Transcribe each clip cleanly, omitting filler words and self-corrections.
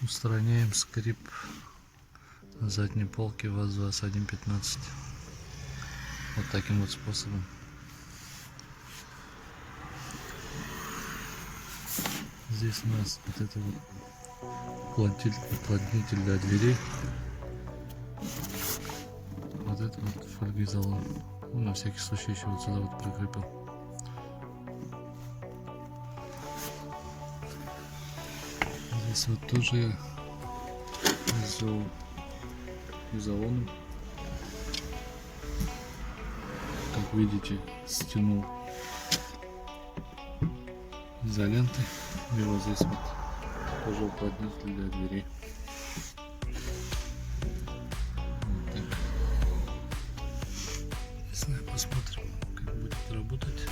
Устраняем скрип на задней полке ВАЗ-2115 вот таким вот способом. Здесь у нас вот это вот уплотнитель для дверей, вот это вот фольгоизолон. Ну, на всякий случай еще вот сюда вот прикрепил. Здесь вот тоже изолоном, как видите, стянул изолентой, и вот здесь вот тоже уплотнитель для дверей. Вот так. Сейчас посмотрим, как будет работать.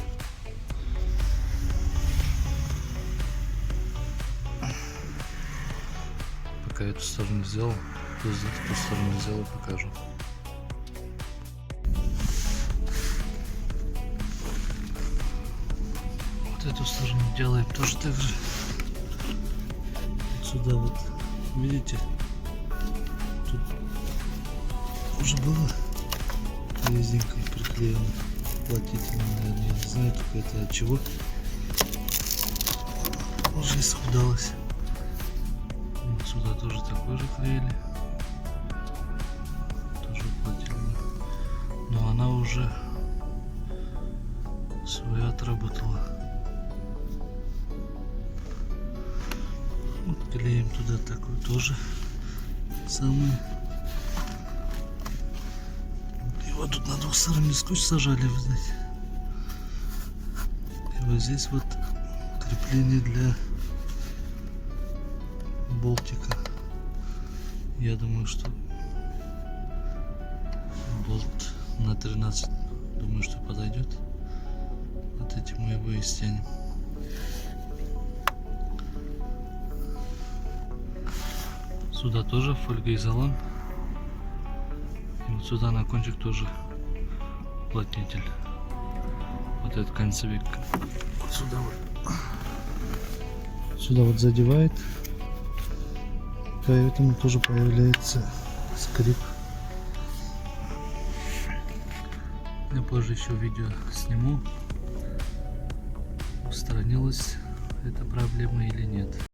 Пока эту сторону сделал, то эту сторону сделал, покажу. Вот эту сторону делаем тоже так же. Вот сюда вот, видите, тут уже было резинкой приклеено, уплотнительно, наверное, я не знаю, только это от чего. Уже исхудалось. Вот сюда тоже такой же клеили, тоже уплотнительно, но она уже свое отработала. Вот клеим туда такой тоже самый. Его тут на двух сторонах скотч сажали, видать. И вот здесь вот крепление для болтика. Я думаю, что болт на 13, думаю, что подойдет. Вот этим мы его и стянем. Сюда тоже фольгоизолон. И вот сюда на кончик тоже уплотнитель. Вот этот концевик. Вот сюда вот. Сюда вот задевает. Поэтому тоже появляется скрип. Я позже еще видео сниму, устранилась эта проблема или нет.